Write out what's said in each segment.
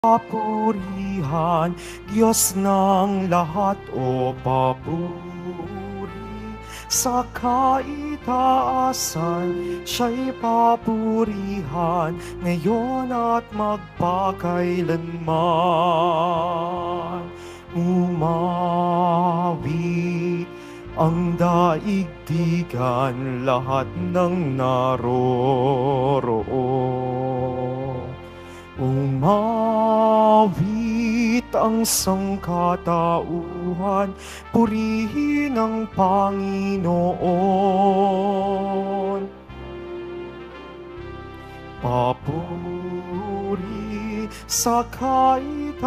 Papurihan, Diyos ng lahat o papuri. Sa kaitaasan, siya'y papurihan, ngayon at magpakailanman. Umawi ang daigdigan, lahat ng naroroon. Umawit ang sangkatauhan, purihin ang Panginoon. Papuri sa kaitaasan,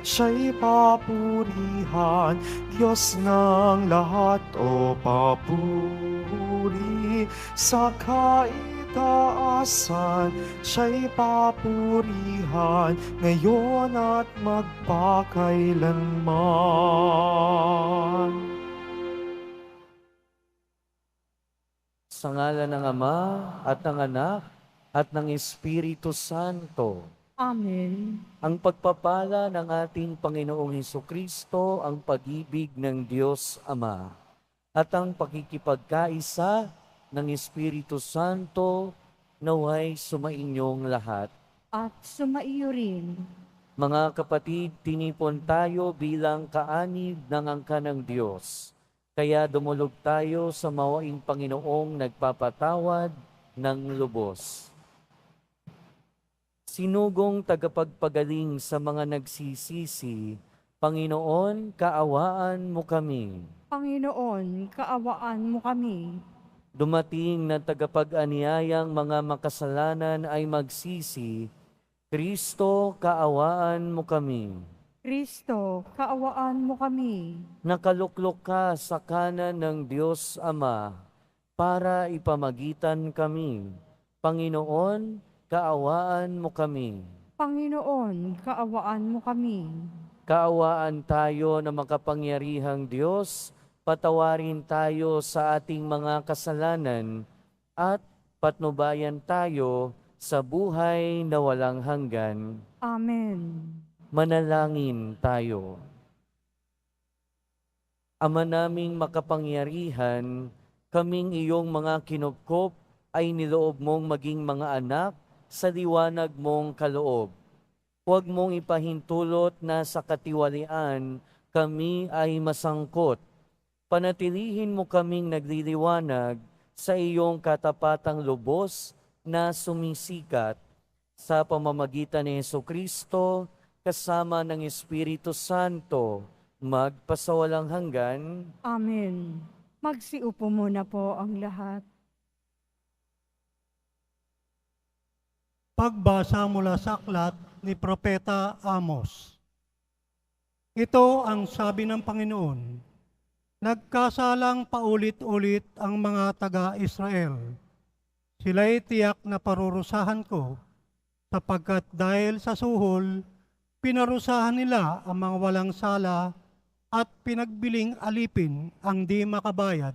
siya'y papurihan, Diyos ng lahat o papuri sa kaitaasan, siya'y papurihan, ngayon at magpakailanman. Sa ngalan ng Ama at ng Anak at ng Espiritu Santo. Amen. Ang pagpapala ng ating Panginoong Hesukristo, ang pag-ibig ng Diyos Ama, at ang pakikipagkaisa ng Espiritu Santo naway sumainyong lahat. At sumaiyo rin. Mga kapatid, tinipon tayo bilang kaanib ng angka ng Diyos. Kaya dumulog tayo sa mawaing Panginoong nagpapatawad ng lubos. Sinugong tagapagpagaling sa mga nagsisisi, Panginoon, kaawaan mo kami. Panginoon, kaawaan mo kami. Dumating na tagapag-aniyayang mga makasalanan ay magsisi, Kristo, kaawaan mo kami. Kristo, kaawaan mo kami. Nakaluklok ka sa kanan ng Diyos Ama para ipamagitan kami. Panginoon, kaawaan mo kami. Panginoon, kaawaan mo kami. Kaawaan tayo na makapangyarihang Diyos, patawarin tayo sa ating mga kasalanan at patnubayan tayo sa buhay na walang hanggan. Amen. Manalangin tayo. Ama naming makapangyarihan, kaming iyong mga kinupkop ay niloob mong maging mga anak sa liwanag mong kaloob. Huwag mong ipahintulot na sa katiwalian kami ay masangkot. Panatilihin mo kaming nagliliwanag sa iyong katapatang lubos na sumisikat sa pamamagitan ni Hesukristo, kasama ng Espiritu Santo, magpasawalang hanggan. Amen. Magsiupo muna po ang lahat. Pagbasa mula sa aklat ni Propeta Amos. Ito ang sabi ng Panginoon, nagkasalang paulit-ulit ang mga taga-Israel. Sila'y tiyak na parurusahan ko, sapagkat dahil sa suhol, pinarusahan nila ang mga walang sala at pinagbiling alipin ang di makabayad.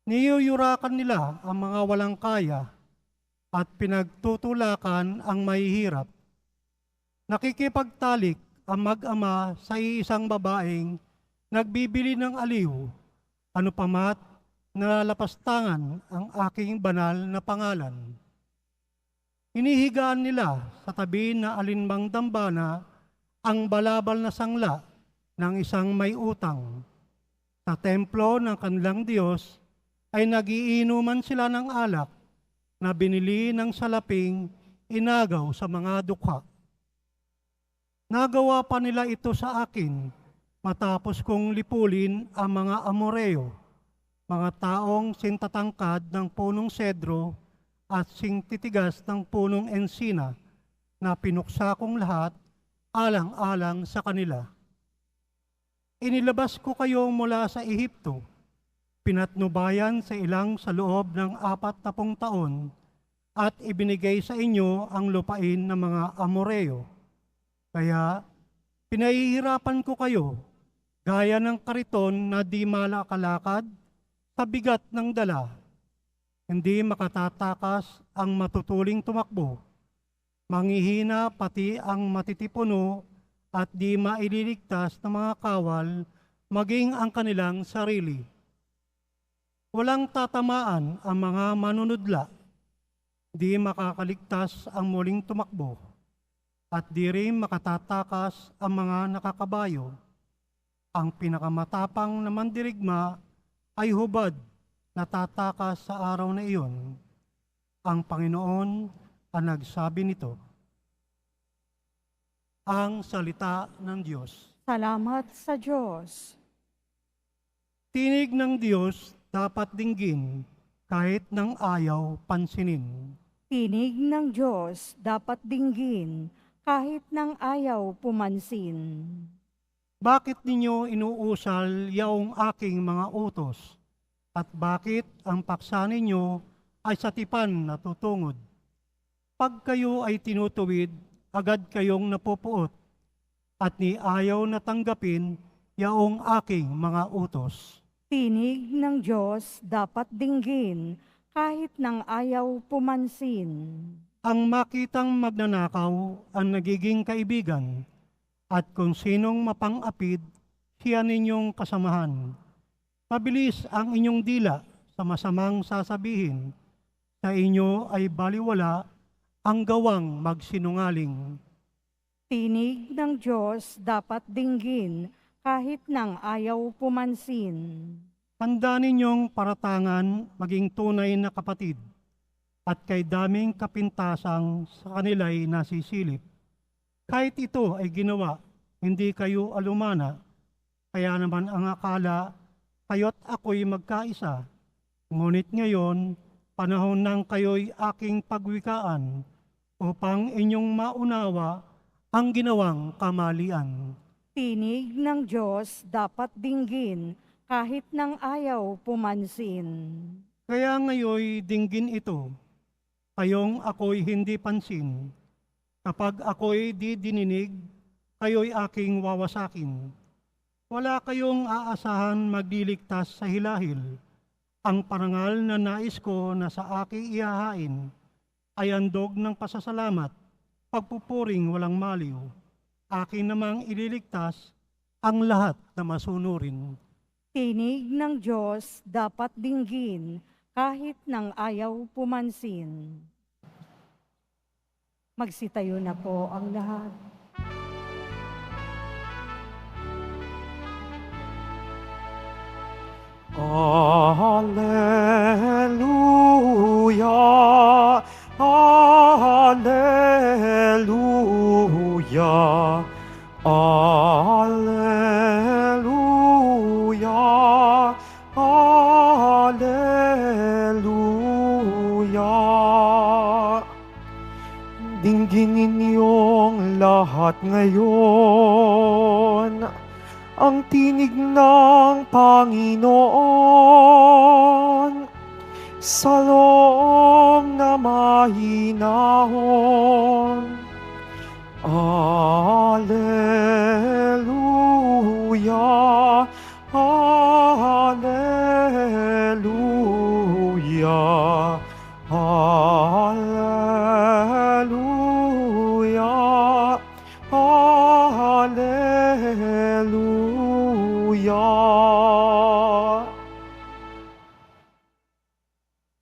Niyuyurakan nila ang mga walang kaya at pinagtutulakan ang mahihirap. Nakikipagtalik ang mag-ama sa iisang babaeng nagbibili ng aliw, ano pamat nalalapastangan ang aking banal na pangalan. Inihigaan nila sa tabi na alinmang dambana ang balabal na sangla ng isang may utang. Sa templo ng kanilang Diyos ay nagiinuman sila ng alak na binili ng salaping inagaw sa mga dukha. Nagawa pa nila ito sa akin matapos kong lipulin ang mga Amoreo, mga taong sintatangkad ng punong sedro at singtitigas ng punong ensina na pinuksa kong lahat alang-alang sa kanila. Inilabas ko kayo mula sa Ehipto, pinatnubayan sa ilang sa loob ng 40 taon at ibinigay sa inyo ang lupain ng mga Amoreo. Kaya pinahihirapan ko kayo gaya ng kariton na di malakalakad sa bigat ng dala. Hindi makatatakas ang matutuling tumakbo. Manghihina pati ang matitipuno at di maililigtas ng mga kawal, maging ang kanilang sarili. Walang tatamaan ang mga manunudla, di makakaligtas ang muling tumakbo, at di rin makatatakas ang mga nakakabayo. Ang pinakamatapang na mandirigma ay hubad na tatakas sa araw na iyon. Ang Panginoon ang nagsabi nito. Ang salita ng Diyos. Salamat sa Diyos. Tinig ng Diyos dapat dinggin kahit ng ayaw pansinin. Tinig ng Diyos dapat dinggin kahit ng ayaw pumansin. Bakit ninyo inuusal yaong aking mga utos? At bakit ang paksa ninyo ay sa tipan natutungod? Pag kayo ay tinutuwid, agad kayong napupuot, at ni ayaw na tanggapin yaong aking mga utos. Tinig ng Diyos dapat dinggin kahit ng ayaw pumansin. Ang makitang magnanakaw ang nagiging kaibigan, at kung sinong mapang-apid, siya ninyong kasamahan. Mabilis ang inyong dila sa masamang sasabihin, sa inyo ay baliwala ang gawang magsinungaling. Tinig ng Diyos dapat dinggin kahit ng ayaw pumansin. Handa ninyong paratangan maging tunay na kapatid, at kay daming kapintasang sa kanila'y nasisilip. Kahit ito ay ginawa, hindi kayo alumana, kaya naman ang akala, kayo't ako'y magkaisa. Ngunit ngayon, panahon nang kayo'y aking pagwikaan, upang inyong maunawa ang ginawang kamalian. Tinig ng Diyos dapat dinggin kahit ng ayaw pumansin. Kaya ngayoy dinggin ito, kayong ako'y hindi pansin. Kapag ako'y di dininig, kayo'y aking wawasakin. Wala kayong aasahan magliligtas sa hilahil. Ang parangal na nais ko na sa aking ihahain ay andog ng pasasalamat, pagpupuring walang maliw. Akin namang ililigtas ang lahat na masunurin. Tinig ng Diyos dapat dinggin kahit ng ayaw pumansin. Magsitayo na po ang lahat. Alleluia, Alleluia, Alleluia, Alleluia. Dinggin ninyong lahat ngayon ang tinig ng Panginoon sa loob na mahinahon. Alleluia, Alleluia, Alleluia, Alleluia.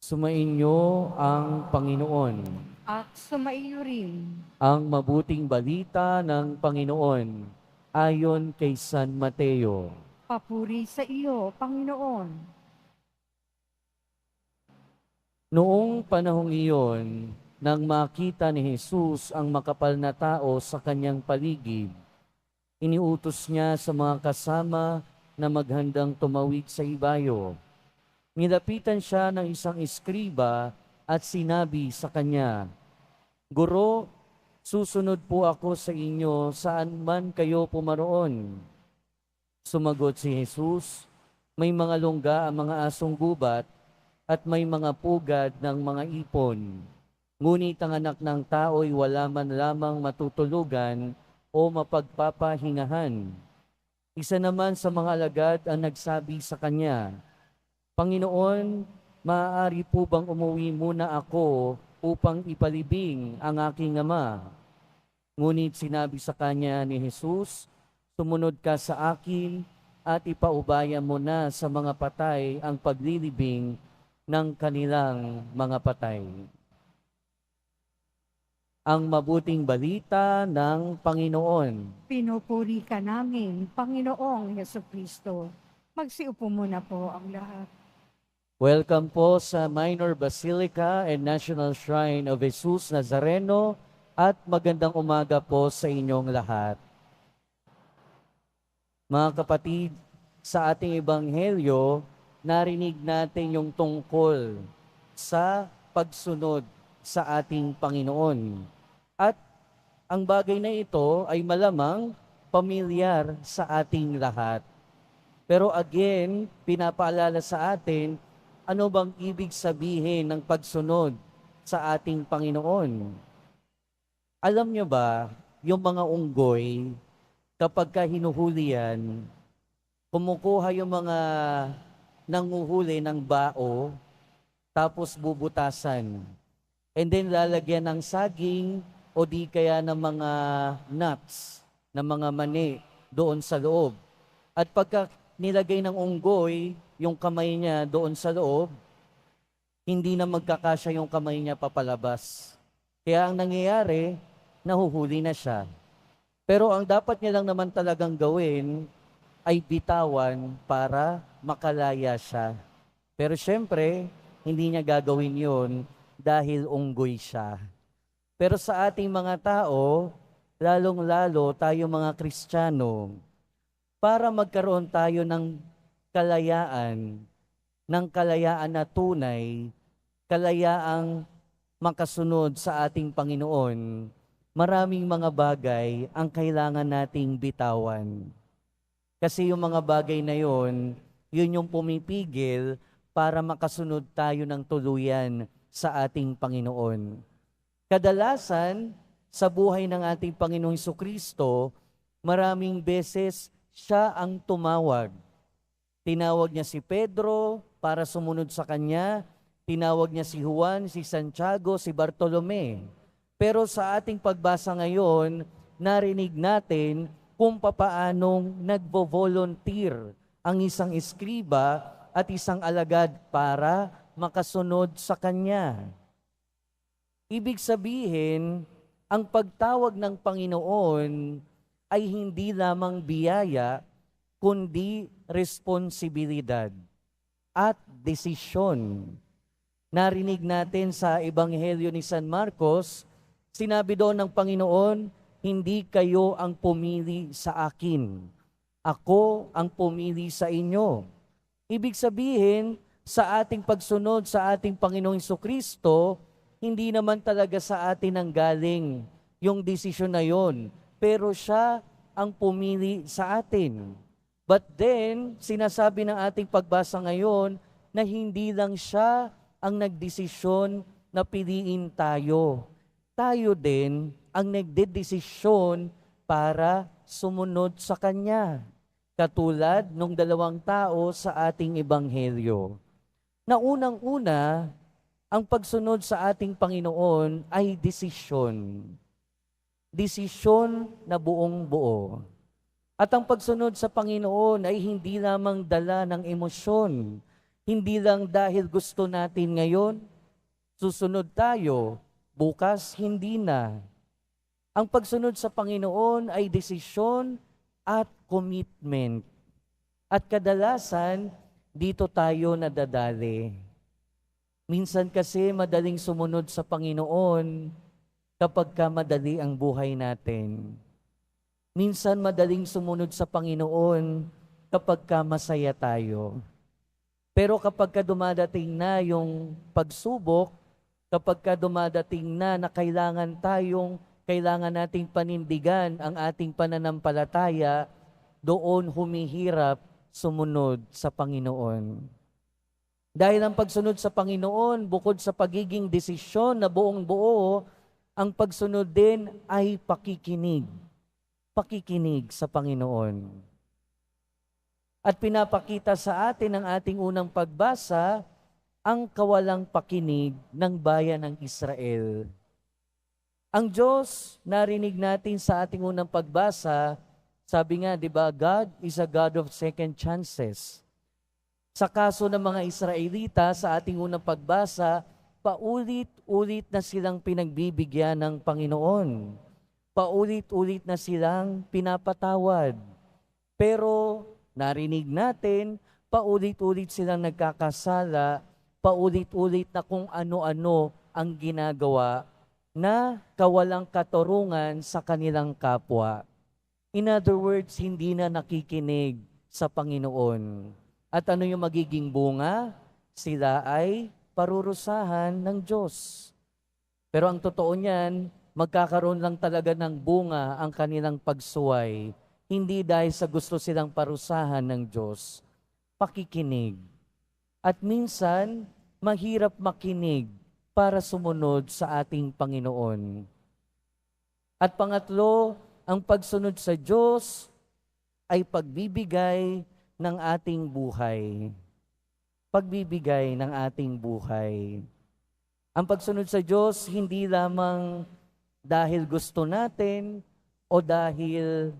Sumainyo ang Panginoon. At sumaiyo rin. Ang mabuting balita ng Panginoon ayon kay San Mateo. Papuri sa iyo, Panginoon. Noong panahong iyon, nang makita ni Jesus ang makapal na tao sa kanyang paligid, iniutos niya sa mga kasama na maghandang tumawid sa ibayo. Nilapitan siya ng isang eskriba at sinabi sa kanya, "Guro, susunod po ako sa inyo saan man kayo pumaroon." Sumagot si Jesus, "May mga lungga ang mga asong gubat at may mga pugad ng mga ipon. Ngunit ang anak ng tao'y wala man lamang matutulugan o mapagpapahingahan." Isa naman sa mga alagad ang nagsabi sa kanya, "Panginoon, maaari po bang umuwi muna ako upang ipalibing ang aking ama. Ngunit sinabi sa kanya ni Jesus, sumunod ka sa akin at ipaubaya mo na sa mga patay ang paglilibing ng kanilang mga patay. Ang mabuting balita ng Panginoon. Pinupuri ka namin, Panginoong Hesukristo. Magsiupo muna po ang lahat. Welcome po sa Minor Basilica and National Shrine of Jesus Nazareno at magandang umaga po sa inyong lahat. Mga kapatid, sa ating ebanghelyo, narinig natin yung tungkol sa pagsunod sa ating Panginoon. At ang bagay na ito ay malamang pamilyar sa ating lahat. Pero again, pinapaalala sa atin, ano bang ibig sabihin ng pagsunod sa ating Panginoon? Alam nyo ba, yung mga unggoy, kapag hinuhuli yan, kumukuha yung mga nanguhuli ng bao, tapos bubutasan. And then lalagyan ng saging o di kaya ng mga nuts, ng mga mani doon sa loob. At pagka nilagay ng unggoy yung kamay niya doon sa loob, hindi na magkakasya yung kamay niya papalabas. Kaya ang nangyayari, nahuhuli na siya. Pero ang dapat niya lang naman talagang gawin ay bitawan para makalaya siya. Pero syempre, hindi niya gagawin yun dahil unggoy siya. Pero sa ating mga tao, lalong-lalo tayo mga Kristiyano, para magkaroon tayo ng kalayaan na tunay, kalayaang makasunod sa ating Panginoon, maraming mga bagay ang kailangan nating bitawan. Kasi yung mga bagay na yun yung pumipigil para makasunod tayo ng tuluyan sa ating Panginoon. Kadalasan, sa buhay ng ating Panginoong Jesucristo, maraming beses siya ang tumawag. Tinawag niya si Pedro para sumunod sa kanya, tinawag niya si Juan, si Santiago, si Bartolome. Pero sa ating pagbasa ngayon, narinig natin kung papaanong nagvo-volunteer ang isang eskriba at isang alagad para makasunod sa kanya. Ibig sabihin, ang pagtawag ng Panginoon ay hindi lamang biyaya, kundi responsibilidad at desisyon. Narinig natin sa Ebanghelyo ni San Marcos, sinabi doon ng Panginoon, hindi kayo ang pumili sa akin. Ako ang pumili sa inyo. Ibig sabihin, sa ating pagsunod sa ating Panginoong Jesucristo, hindi naman talaga sa atin ang galing yung desisyon na yon, pero siya ang pumili sa atin. But then, sinasabi ng ating pagbasa ngayon na hindi lang siya ang nagdesisyon na piliin tayo. Tayo din ang nagdedesisyon para sumunod sa Kanya. Katulad nung dalawang tao sa ating ebanghelyo. Na unang-una, ang pagsunod sa ating Panginoon ay desisyon. Desisyon na buong buo. At ang pagsunod sa Panginoon ay hindi lamang dala ng emosyon. Hindi lang dahil gusto natin ngayon, susunod tayo, bukas hindi na. Ang pagsunod sa Panginoon ay desisyon at commitment. At kadalasan, dito tayo nadadali. Minsan kasi madaling sumunod sa Panginoon kapag madali ang buhay natin. Minsan madaling sumunod sa Panginoon kapag masaya tayo. Pero kapag dumadating na yung pagsubok, kapag dumadating na kailangan nating panindigan ang ating pananampalataya, doon humihirap sumunod sa Panginoon. Dahil ang pagsunod sa Panginoon, bukod sa pagiging desisyon na buong buo, ang pagsunod din ay pakikinig. Pakikinig sa Panginoon. At pinapakita sa atin ng ating unang pagbasa ang kawalang pakinig ng bayan ng Israel. Ang Diyos, narinig natin sa ating unang pagbasa, sabi nga, di ba, God is a God of second chances. Sa kaso ng mga Israelita, sa ating unang pagbasa, paulit-ulit na silang pinagbibigyan ng Panginoon. Paulit-ulit na silang pinapatawad. Pero narinig natin, paulit-ulit silang nagkakasala, paulit-ulit na kung ano-ano ang ginagawa na kawalang katurungan sa kanilang kapwa. In other words, hindi na nakikinig sa Panginoon. At ano yung magiging bunga? Sila ay parurusahan ng Diyos. Pero ang totoo niyan, magkakaroon lang talaga ng bunga ang kanilang pagsuway. Hindi dahil sa gusto silang parusahan ng Diyos. Pakikinig. At minsan, mahirap makinig para sumunod sa ating Panginoon. At pangatlo, ang pagsunod sa Diyos ay pagbibigay ng ating buhay. Pagbibigay ng ating buhay. Ang pagsunod sa Diyos, hindi lamang dahil gusto natin o dahil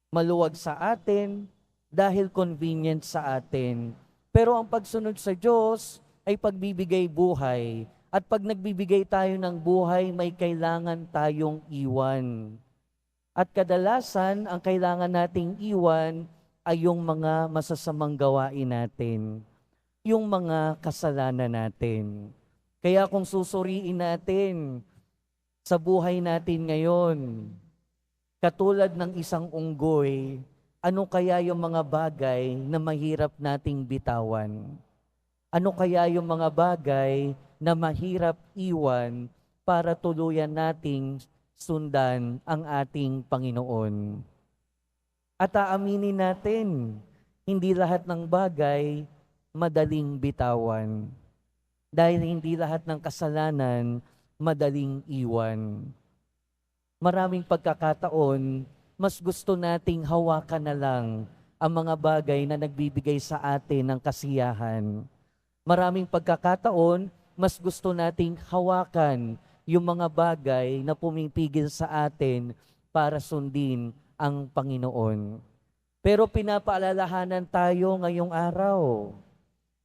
maluwag sa atin, dahil convenient sa atin. Pero ang pagsunod sa Diyos ay pagbibigay buhay. At pag nagbibigay tayo ng buhay, may kailangan tayong iwan. At kadalasan, ang kailangan nating iwan ay yung mga masasamang gawain natin, yung mga kasalanan natin. Kaya kung susuriin natin sa buhay natin ngayon, katulad ng isang unggoy, ano kaya yung mga bagay na mahirap nating bitawan? Ano kaya yung mga bagay na mahirap iwan para tuluyan nating sundan ang ating Panginoon? At aaminin natin, hindi lahat ng bagay madaling bitawan. Dahil hindi lahat ng kasalanan madaling iwan. Maraming pagkakataon, mas gusto nating hawakan na lang ang mga bagay na nagbibigay sa atin ng kasiyahan. Maraming pagkakataon, mas gusto nating hawakan yung mga bagay na pumipigil sa atin para sundin ang Panginoon. Pero pinapaalalahanan tayo ngayong araw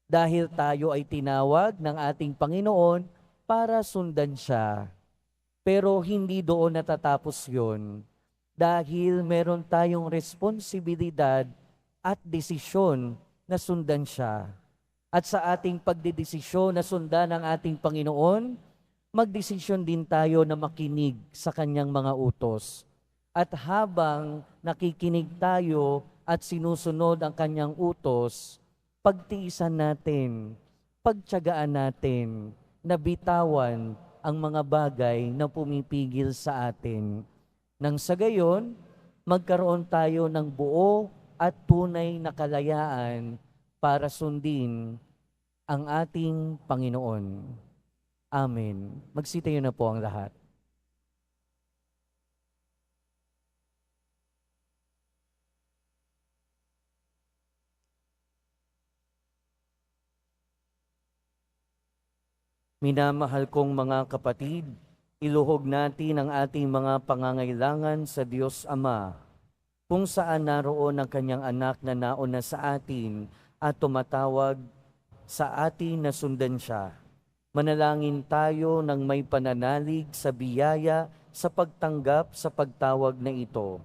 dahil tayo ay tinawag ng ating Panginoon para sundan siya. Pero hindi doon natatapos yun dahil meron tayong responsibilidad at desisyon na sundan siya. At sa ating pagdedesisyon na sundan ang ating Panginoon, magdesisyon din tayo na makinig sa kanyang mga utos. At habang nakikinig tayo at sinusunod ang kanyang utos, pagtiisan natin, pagtiyagaan natin, na bitawan ang mga bagay na pumipigil sa atin. Nang sa gayon, magkaroon tayo ng buo at tunay na kalayaan para sundin ang ating Panginoon. Amen. Magsitayo na po ang lahat. Minamahal kong mga kapatid, iluhog natin ang ating mga pangangailangan sa Diyos Ama, kung saan naroon ang kanyang anak na nauna sa atin at tumatawag sa atin na sundan siya. Manalangin tayo ng may pananalig sa biyaya sa pagtanggap sa pagtawag na ito.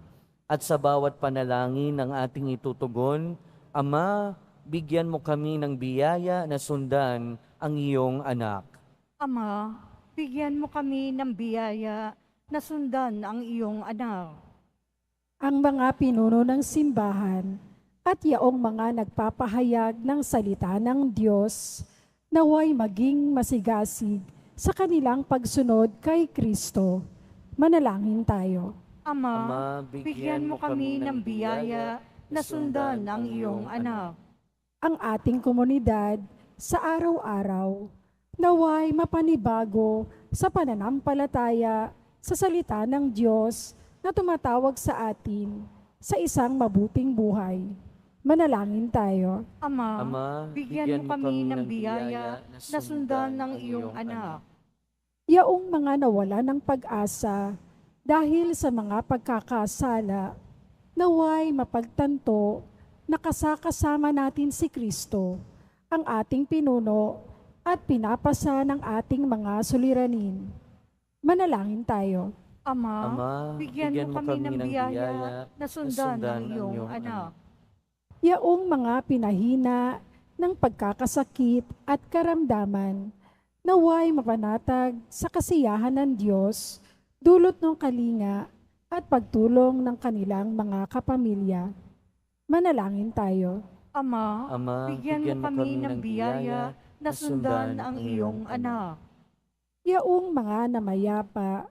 At sa bawat panalangin ng ating itutugon, Ama, bigyan mo kami ng biyaya na sundan ang iyong anak. Ama, bigyan mo kami ng biyaya na sundan ang iyong anak. Ang mga pinuno ng simbahan at yaong mga nagpapahayag ng salita ng Diyos naway maging masigasig sa kanilang pagsunod kay Kristo. Manalangin tayo. Ama, bigyan mo kami ng biyaya na sundan ang iyong anak. Ang ating komunidad sa araw-araw naway mapanibago sa pananampalataya sa salita ng Diyos na tumatawag sa atin sa isang mabuting buhay. Manalangin tayo. Ama, Ama, bigyan mo kami ng biyaya na sundan ng iyong anak. Yaong mga nawala ng pag-asa dahil sa mga pagkakasala, naway mapagtanto na kasakasama natin si Kristo, ang ating pinuno at pinapasa ng ating mga suliranin. Manalangin tayo. Ama, Ama, bigyan mo kami ng biyaya na sundan ng iyong anak. Yaong mga pinahina ng pagkakasakit at karamdaman, naway mapanatag sa kasiyahan ng Diyos, dulot ng kalinga at pagtulong ng kanilang mga kapamilya. Manalangin tayo. Ama, Ama, bigyan mo kami ng biyaya na sundan ang iyong anak. Yaong mga namayapa,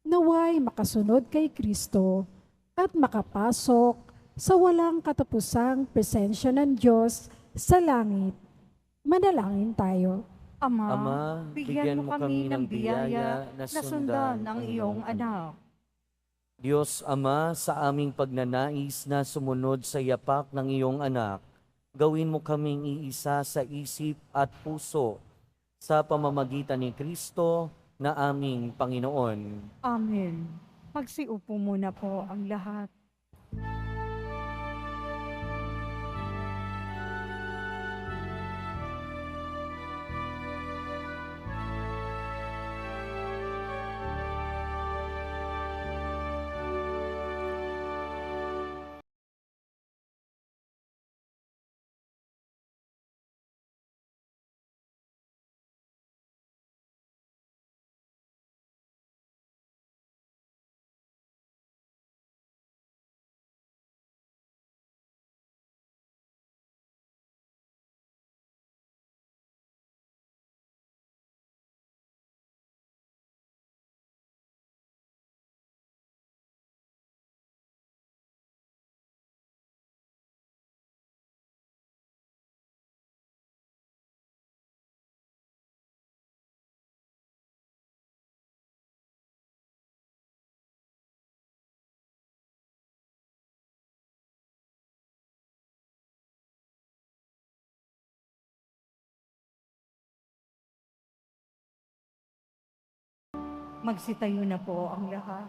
naway makasunod kay Kristo at makapasok sa walang katapusang presensya ng Diyos sa langit. Manalangin tayo. Ama, Ama, bigyan mo kami ng biyaya na sundan ang iyong anak. Diyos Ama, sa aming pagnanais na sumunod sa yapak ng iyong anak, gawin mo kaming iisa sa isip at puso sa pamamagitan ni Kristo na aming Panginoon. Amen. Magsiupo muna po ang lahat. Magsitayo na po ang lahat.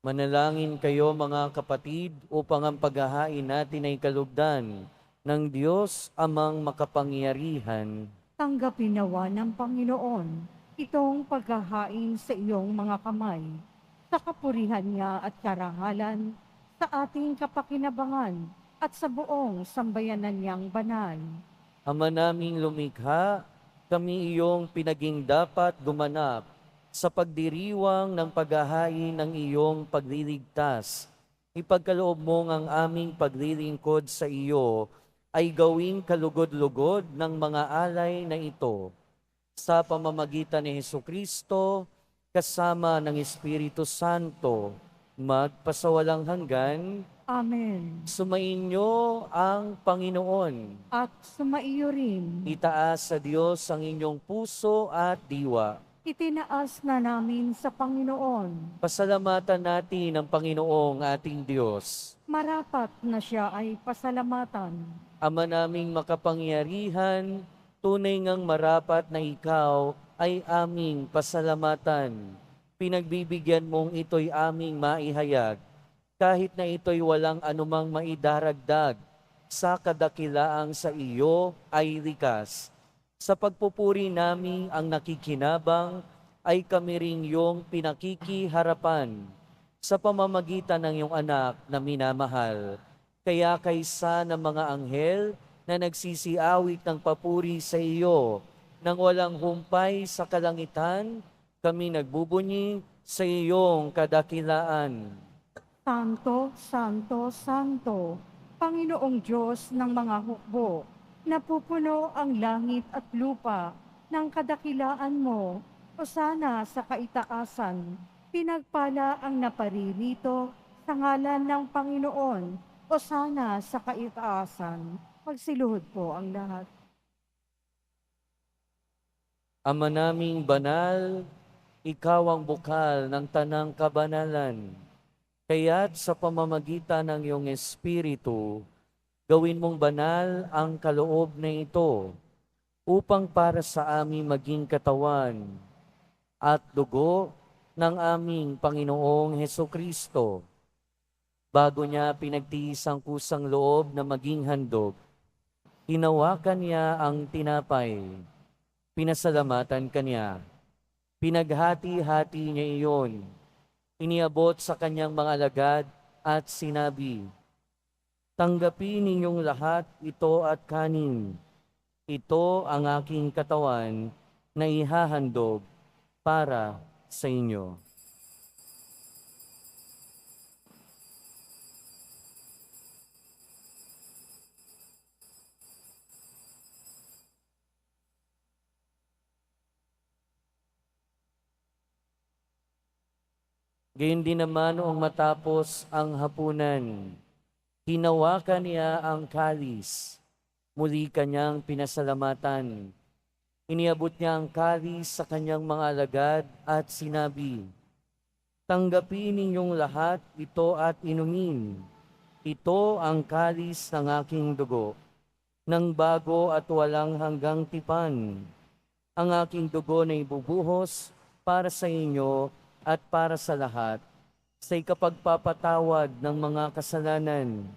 Manalangin kayo mga kapatid upang ang paghahain natin ay kalugdan ng Diyos Amang makapangyarihan. Tanggapin nawa ng Panginoon itong paghahain sa iyong mga kamay, sa kapurihan niya at karangalan, sa ating kapakinabangan at sa buong sambayanan niyang banal. Ama naming lumikha, kami iyong pinaging dapat gumanap sa pagdiriwang ng paghahain ng iyong pagliligtas. Ipagkaloob mong ang aming paglilingkod sa iyo ay gawing kalugod-lugod ng mga alay na ito. Sa pamamagitan ni Hesukristo, kasama ng Espiritu Santo, magpasawalang hanggan, Amen. sumainyo ang Panginoon. At sumaiyo rin, Itaas sa Diyos ang inyong puso at diwa. itinaas na namin sa Panginoon. Pasalamatan natin ang Panginoong ating Diyos. Marapat na siya ay pasalamatan. Ama naming makapangyarihan, tunay ngang marapat na ikaw ay aming pasalamatan. Pinagbibigyan mong ito'y aming maihayag, kahit na ito'y walang anumang maidaragdag sa kadakilaang sa iyo ay likas. Sa pagpupuri namin ang nakikinabang, ay kami ring iyong pinakikiharapan sa pamamagitan ng iyong anak na minamahal. Kaya kaysa ng mga anghel na nagsisiawit ng papuri sa iyo, nang walang humpay sa kalangitan, kami nagbubunyi sa iyong kadakilaan. Santo, Santo, Santo, Panginoong Diyos ng mga hukbo, napupuno ang langit at lupa ng kadakilaan mo, o sana sa kaitaasan, pinagpala ang naparirito sa ngalan ng Panginoon, o sana sa kaitaasan. Magsiluhod po ang lahat. Ama naming banal, ikaw ang bukal ng tanang kabanalan. Kaya't sa pamamagitan ng iyong Espiritu, gawin mong banal ang kaloob na ito upang para sa aming maging katawan at dugo ng aming Panginoong Hesukristo. Bago niya pinagtiis ang kusang loob na maging handog, hinawakan niya ang tinapay, pinasalamatan kanya, pinaghati-hati niya iyon, iniabot sa kanyang mga alagad at sinabi, "Tanggapin ninyong lahat ito at kanin. Ito ang aking katawan na ihahandog para sa inyo." Gayun din naman noong matapos ang hapunan, hinawakan niya ang kalis, muli kanyang pinasalamatan. Iniabot niya ang kalis sa kanyang mga alagad at sinabi, "Tanggapin ninyong lahat ito at inumin. Ito ang kalis ng aking dugo, ng bago at walang hanggang tipan. Ang aking dugo na ibubuhos para sa inyo at para sa lahat, sa ikapagpapatawad ng mga kasalanan.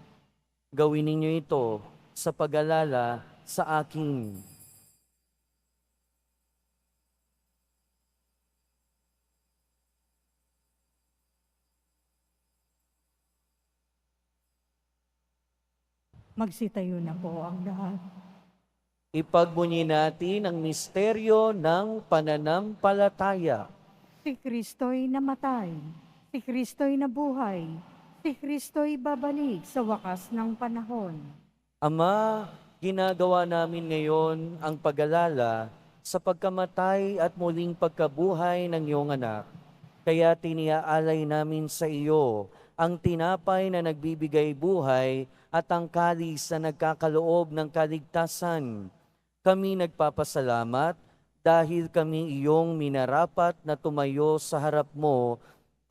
Gawin ninyo ito sa pag-alala sa akin." Magsitayo na po ang lahat. Ipagbunyi natin ang misteryo ng pananampalataya. Si Kristo'y namatay, si Kristo'y nabuhay, si Kristo'y babalik sa wakas ng panahon. Ama, ginagawa namin ngayon ang pag-alala sa pagkamatay at muling pagkabuhay ng iyong anak. Kaya tiniaalay namin sa iyo ang tinapay na nagbibigay buhay at ang kalis na nagkakaloob ng kaligtasan. Kami nagpapasalamat dahil kami iyong minarapat na tumayo sa harap mo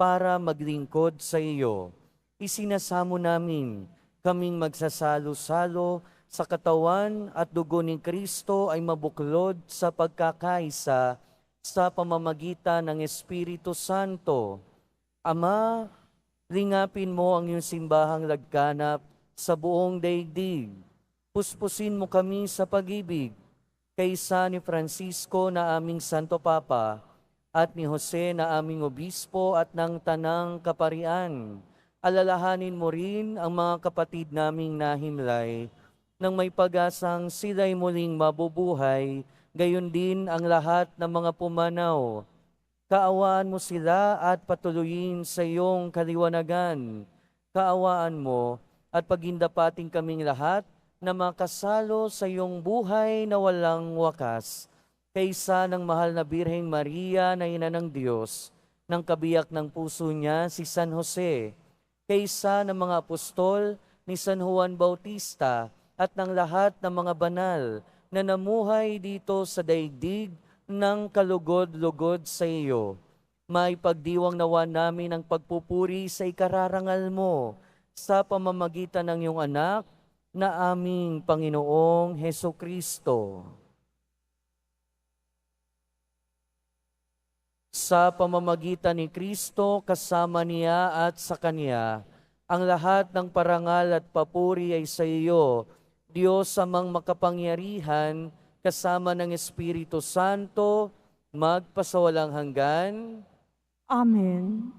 para maglingkod sa iyo. Isinasamo namin kaming magsasalo-salo sa katawan at dugo ni Kristo ay mabuklod sa pagkakaisa sa pamamagitan ng Espiritu Santo. Ama, lingapin mo ang iyong simbahang lagkanap sa buong daigdig. Puspusin mo kami sa pag-ibig, kaysa ni Francisco na aming Santo Papa at ni Jose na aming Obispo at ng Tanang Kaparian. Alalahanin mo rin ang mga kapatid naming nahimlay nang may pag-asang sila'y muling mabubuhay, gayon din ang lahat ng mga pumanaw. Kaawaan mo sila at patuloyin sa iyong kaliwanagan. Kaawaan mo at pagindapating kaming lahat na makasalo sa iyong buhay na walang wakas, kaysa ng mahal na Birheng Maria na ina ng Diyos, ng kabiyak ng puso niya si San Jose, kaysa ng mga apostol ni San Juan Bautista at ng lahat ng mga banal na namuhay dito sa daigdig ng kalugod-lugod sa iyo. Maipagdiwang nawa namin ang pagpupuri sa ikararangal mo sa pamamagitan ng iyong anak na aming Panginoong Hesukristo. Sa pamamagitan ni Kristo, kasama niya at sa Kanya, ang lahat ng parangal at papuri ay sa iyo, Diyos amang makapangyarihan, kasama ng Espiritu Santo, magpasawalang hanggan. Amen.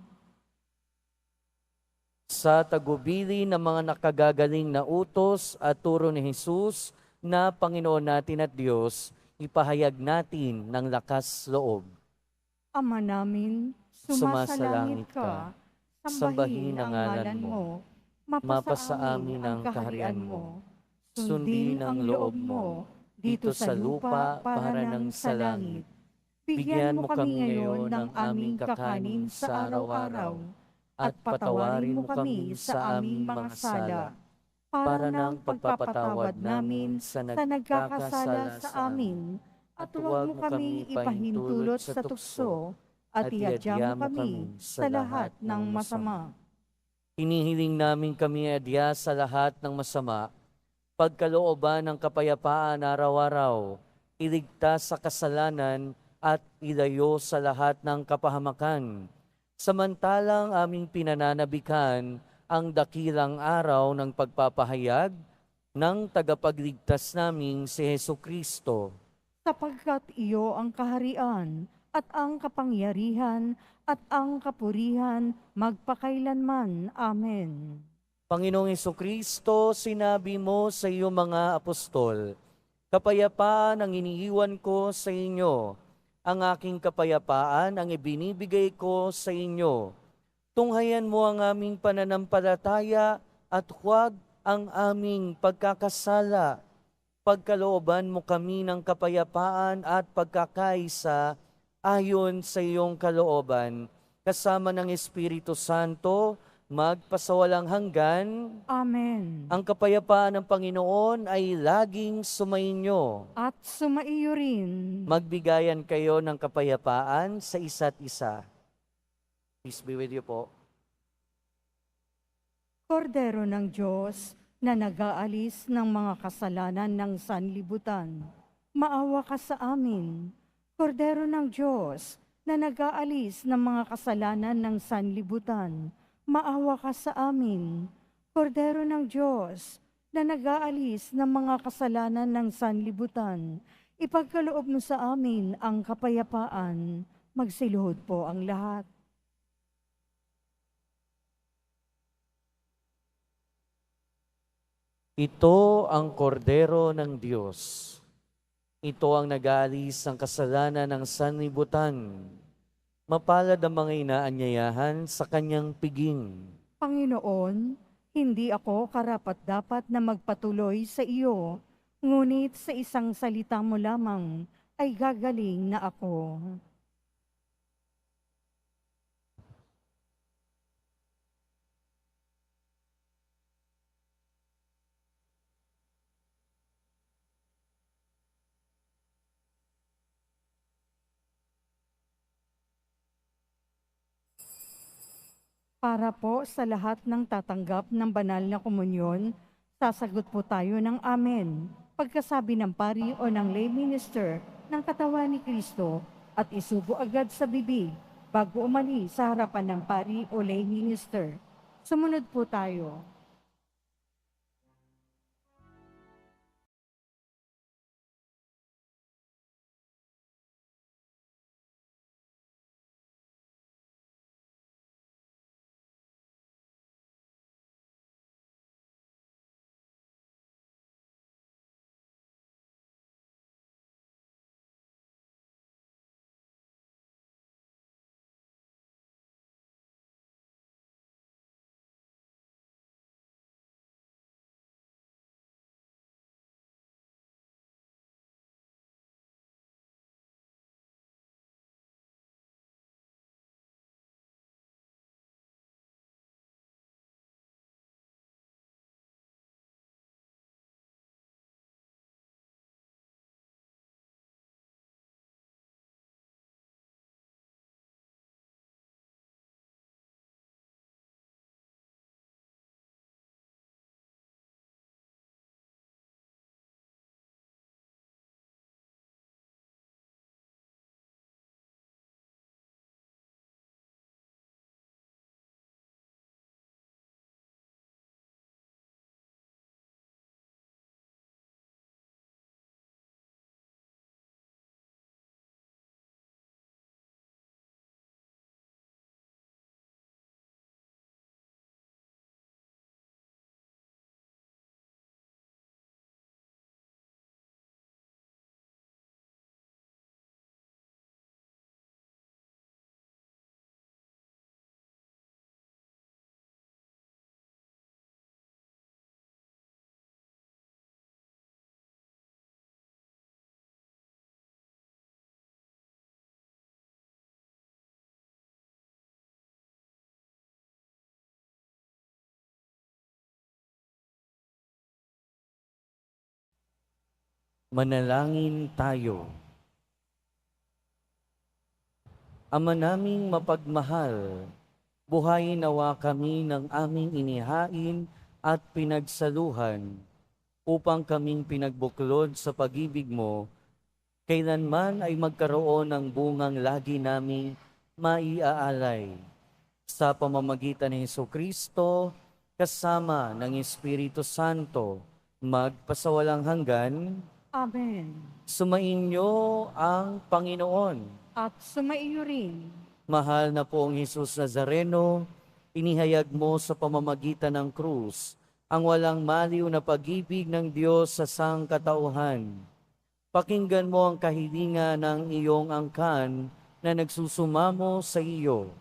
Sa tagubili ng mga nakagagaling na utos at turo ni Jesus na Panginoon natin at Diyos, ipahayag natin ng lakas loob. Ama namin, sumasalangit ka, sambahin ang ngalan mo, mapasa amin ang kaharian mo, sundin ang loob mo, dito sa lupa para ng sa langit. Bigyan mo kami ngayon ng aming kakanin sa araw-araw, at patawarin mo kami sa aming mga sala, para ng pagpapatawad namin sa nagkakasala sa amin, at huwag mo kami ipahintulot sa tukso, at iadya mo kami sa lahat ng masama. Hinihiling namin kami adya sa lahat ng masama, pagkalooban ng kapayapaan araw-araw, iligtas sa kasalanan at ilayo sa lahat ng kapahamakan. Samantalang aming pinananabikan ang dakilang araw ng pagpapahayag ng tagapagligtas naming si Hesu Kristo. Sapagkat iyo ang kaharian at ang kapangyarihan at ang kapurihan magpakailanman. Amen. Panginoong Kristo, sinabi mo sa iyong mga apostol, kapayapaan ang iniiwan ko sa inyo, ang aking kapayapaan ang ibinibigay ko sa inyo. Tunghayan mo ang aming pananampalataya at huwag ang aming pagkakasala. Pagkalooban mo kami ng kapayapaan at pagkakaisa ayon sa iyong kalooban, kasama ng Espiritu Santo, magpasawalang hanggan. Amen. Ang kapayapaan ng Panginoon ay laging sumainyo. At sumaiyo rin. Magbigayan kayo ng kapayapaan sa isa't isa. Peace be with you po. Kordero ng Diyos na nag-aalis ng mga kasalanan ng sanlibutan, maawa ka sa amin. Kordero ng Diyos na nag-aalis ng mga kasalanan ng sanlibutan, maawa ka sa amin. Kordero ng Diyos na nag-aalis ng mga kasalanan ng sanlibutan, ipagkaloob mo sa amin ang kapayapaan. Magsiluhod po ang lahat. Ito ang kordero ng Diyos. Ito ang nag-aalis ng kasalanan ng sanlibutan. Mapalad ang mga inaanyayahan sa kanyang piging. Panginoon, hindi ako karapat-dapat na magpatuloy sa iyo, ngunit sa isang salita mo lamang ay gagaling na ako. Para po sa lahat ng tatanggap ng banal na komunyon, sasagot po tayo ng Amen. Pagkasabi ng pari o ng lay minister ng katawan ni Kristo at isubo agad sa bibig bago umali sa harapan ng pari o lay minister. Sumunod po tayo. Manalangin tayo. Ama naming mapagmahal, buhayin nawa kami ng aming inihain at pinagsaluhan, upang kaming pinagbuklod sa pag-ibig mo, kailanman ay magkaroon ng bungang lagi naming maiaalay. Sa pamamagitan ni Hesukristo, kasama ng Espiritu Santo, magpasawalang hanggan. Amen. Sumainyo ang Panginoon. At sumaiyo rin. Mahal na poong Hesus Nazareno, inihayag mo sa pamamagitan ng krus ang walang maliw na pag-ibig ng Diyos sa sangkatauhan. Pakinggan mo ang kahilingan ng iyong angkan na nagsusumamo sa iyo.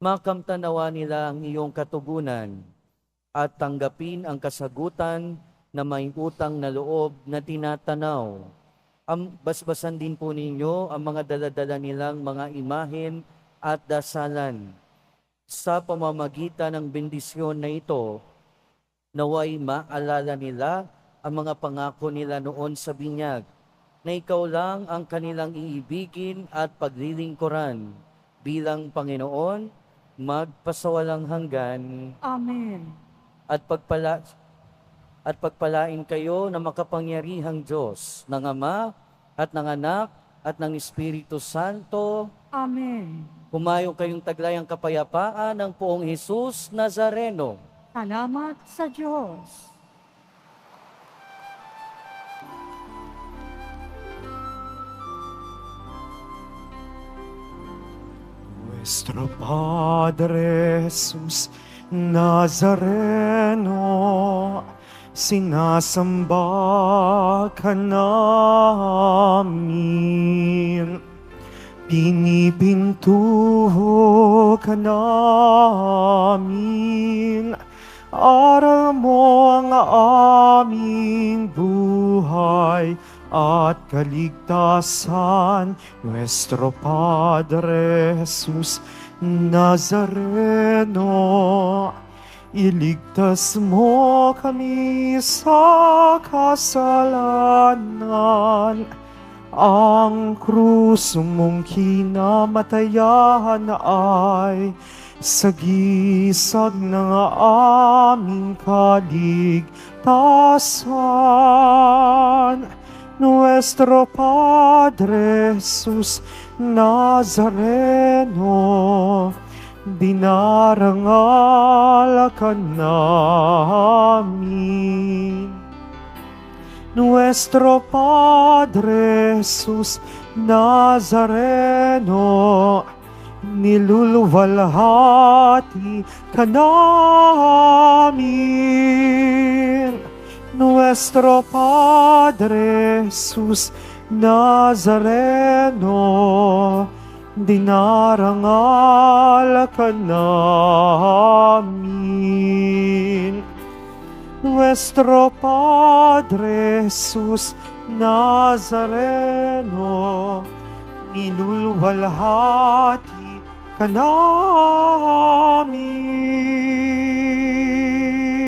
Makamtanawa nila ang iyong katugunan at tanggapin ang kasagutan na may utang na loob na tinatanaw. Basbasan din po ninyo ang mga daladala nilang mga imahen at dasalan. Sa pamamagitan ng bendisyon na ito, naway maalala nila ang mga pangako nila noon sa binyag, na ikaw lang ang kanilang iibigin at paglilingkuran. Bilang Panginoon, magpasawalang hanggan. Amen. At pagpalain kayo na makapangyarihang Diyos, ng Ama at ng Anak at ng Espiritu Santo. Amen. Humayo kayong taglayang kapayapaan ng poong Hesus Nazareno. Salamat sa Diyos. Nuestro Padre Jesus Nazareno, sinasamba ka namin. Pinipintuho ka namin. Aral mo ang aming buhay at kaligtasan, Nuestro Padre Jesus Nazareno. Iligtas mo kami sa kasalanan. Ang krus mong kinamatayan ay sagisag ng aming kaligtasan. Nuestro Padre Jesus Nazareno, dinarangal ka namin. Nuestro Padre Jesus Nazareno, niluluwalhati ka namin. Nuestro Padre Jesus Nazareno, dinarangal ka namin. Nuestro Padre Jesus Nazareno, niluluwalhati ka namin.